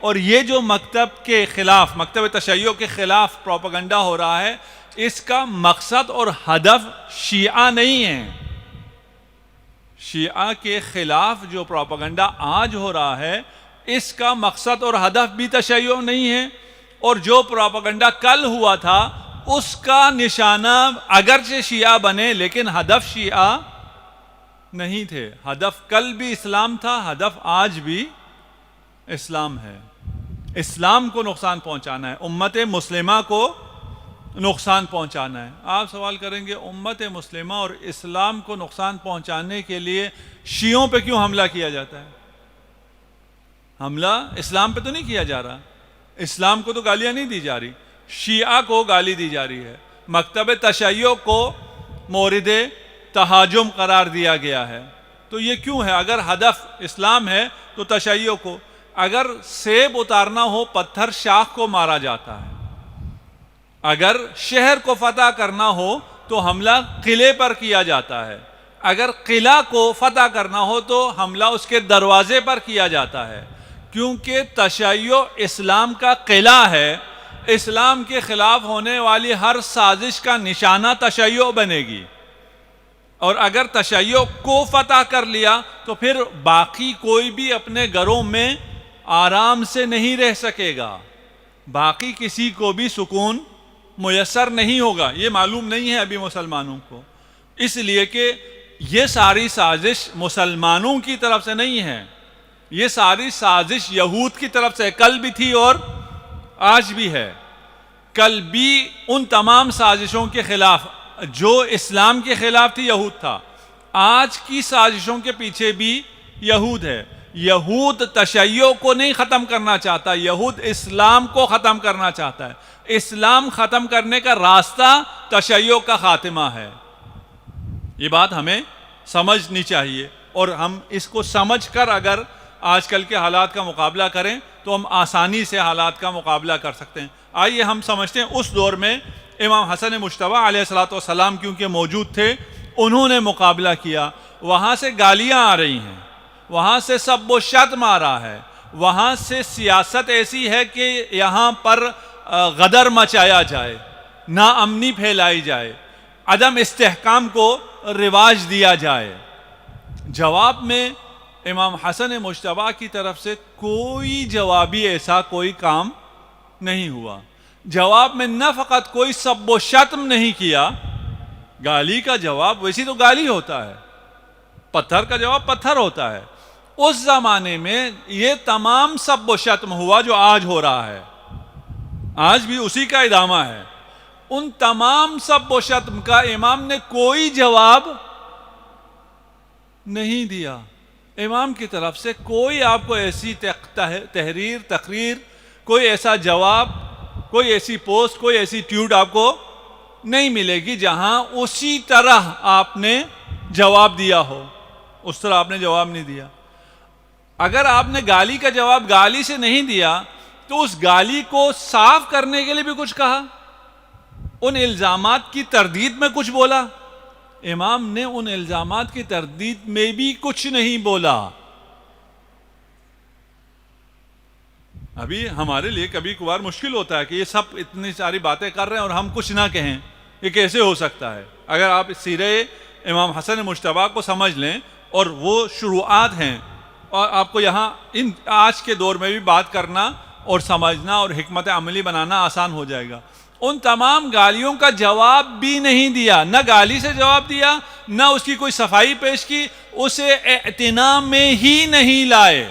اور یہ جو مکتب کے خلاف، مکتب تشیع کے خلاف پروپیگنڈا ہو رہا ہے، اس کا مقصد اور ہدف شیعہ نہیں ہے۔ شیعہ کے خلاف جو پروپیگنڈا آج ہو رہا ہے، اس کا مقصد اور ہدف بھی تشیع نہیں ہے، اور جو پروپیگنڈا کل ہوا تھا اس کا نشانہ اگرچہ شیعہ بنے لیکن ہدف شیعہ نہیں تھے۔ ہدف کل بھی اسلام تھا، ہدف آج بھی اسلام ہے۔ اسلام کو نقصان پہنچانا ہے، امت مسلمہ کو نقصان پہنچانا ہے۔ آپ سوال کریں گے امت مسلمہ اور اسلام کو نقصان پہنچانے کے لیے شیعوں پہ کیوں حملہ کیا جاتا ہے؟ حملہ اسلام پہ تو نہیں کیا جا رہا، اسلام کو تو گالیاں نہیں دی جا رہی، شیعہ کو گالی دی جا رہی ہے، مکتب تشیع کو مورد تہاجم قرار دیا گیا ہے۔ تو یہ کیوں ہے؟ اگر ہدف اسلام ہے تو تشیع کو، اگر سیب اتارنا ہو پتھر شاخ کو مارا جاتا ہے، اگر شہر کو فتح کرنا ہو تو حملہ قلعے پر کیا جاتا ہے، اگر قلعہ کو فتح کرنا ہو تو حملہ اس کے دروازے پر کیا جاتا ہے، کیونکہ تشیع اسلام کا قلعہ ہے۔ اسلام کے خلاف ہونے والی ہر سازش کا نشانہ تشیع بنے گی، اور اگر تشیع کو فتح کر لیا تو پھر باقی کوئی بھی اپنے گھروں میں آرام سے نہیں رہ سکے گا، باقی کسی کو بھی سکون میسر نہیں ہوگا۔ یہ معلوم نہیں ہے ابھی مسلمانوں کو، اس لیے کہ یہ ساری سازش مسلمانوں کی طرف سے نہیں ہے، یہ ساری سازش یہود کی طرف سے کل بھی تھی اور آج بھی ہے۔ کل بھی ان تمام سازشوں کے خلاف جو اسلام کے خلاف تھی یہود تھا، آج کی سازشوں کے پیچھے بھی یہود ہے۔ یہود تشیع کو نہیں ختم کرنا چاہتا، یہود اسلام کو ختم کرنا چاہتا ہے۔ اسلام ختم کرنے کا راستہ تشیع کا خاتمہ ہے۔ یہ بات ہمیں سمجھنی چاہیے، اور ہم اس کو سمجھ کر اگر آج کل کے حالات کا مقابلہ کریں تو ہم آسانی سے حالات کا مقابلہ کر سکتے ہیں۔ آئیے ہم سمجھتے ہیں اس دور میں امام حسن مجتبی علیہ السلام کیونکہ موجود تھے، انہوں نے مقابلہ کیا۔ وہاں سے گالیاں آ رہی ہیں، وہاں سے سب و شتم آ رہا ہے، وہاں سے سیاست ایسی ہے کہ یہاں پر غدر مچایا جائے، ناامنی پھیلائی جائے، عدم استحکام کو رواج دیا جائے۔ جواب میں امام حسن مجتبی کی طرف سے کوئی جوابی ایسا کوئی کام نہیں ہوا۔ جواب میں نہ فقط کوئی سب و شتم نہیں کیا، گالی کا جواب ویسی تو گالی ہوتا ہے، پتھر کا جواب پتھر ہوتا ہے۔ اس زمانے میں یہ تمام سب و شتم ہوا جو آج ہو رہا ہے، آج بھی اسی کا ادامہ ہے۔ ان تمام سب و شتم کا امام نے کوئی جواب نہیں دیا۔ امام کی طرف سے کوئی آپ کو ایسی تقریر، کوئی ایسا جواب، کوئی ایسی پوسٹ، کوئی ایسی ٹویٹ آپ کو نہیں ملے گی جہاں اسی طرح آپ نے جواب دیا ہو۔ اس طرح آپ نے جواب نہیں دیا۔ اگر آپ نے گالی کا جواب گالی سے نہیں دیا تو اس گالی کو صاف کرنے کے لیے بھی کچھ کہا، ان الزامات کی تردید میں کچھ بولا۔ امام نے ان الزامات کی تردید میں بھی کچھ نہیں بولا۔ ابھی ہمارے لیے کبھی کبھار مشکل ہوتا ہے کہ یہ سب اتنی ساری باتیں کر رہے ہیں اور ہم کچھ نہ کہیں، یہ کیسے ہو سکتا ہے؟ اگر آپ سیرے امام حسن مجتبی کو سمجھ لیں، اور وہ شروعات ہیں، اور آپ کو یہاں ان آج کے دور میں بھی بات کرنا اور سمجھنا اور حکمت عملی بنانا آسان ہو جائے گا۔ ان تمام گالیوں کا جواب بھی نہیں دیا، نہ گالی سے جواب دیا، نہ اس کی کوئی صفائی پیش کی، اسے اعتنا میں ہی نہیں لائے۔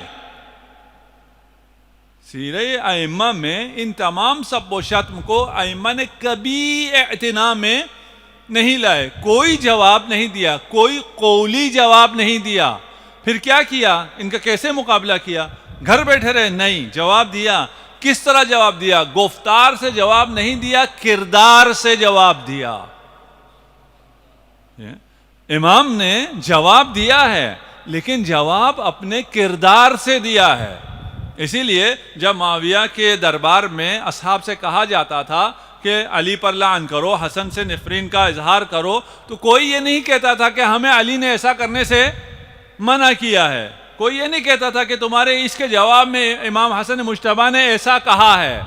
سیرہ ائمہ میں ان تمام سب و شتم کو ائمہ نے کبھی اعتنا میں نہیں لائے، کوئی جواب نہیں دیا، کوئی قولی جواب نہیں دیا۔ پھر کیا کیا؟ ان کا کیسے مقابلہ کیا؟ گھر بیٹھے رہے؟ نہیں، جواب دیا۔ کس طرح جواب دیا؟ گفتار سے جواب نہیں دیا، کردار سے جواب دیا۔ امام نے جواب دیا ہے لیکن جواب اپنے کردار سے دیا ہے۔ اسی لیے جب معاویہ کے دربار میں اصحاب سے کہا جاتا تھا کہ علی پر لعن کرو، حسن سے نفرین کا اظہار کرو، تو کوئی یہ نہیں کہتا تھا کہ ہمیں علی نے ایسا کرنے سے منع کیا ہے، کوئی یہ نہیں کہتا تھا کہ تمہارے اس کے جواب میں امام حسن مجتبی نے ایسا کہا ہے،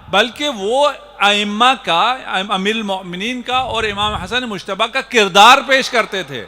بلکہ وہ ائمہ کا، امیر المؤمنین کا اور امام حسن مجتبی کا کردار پیش کرتے تھے۔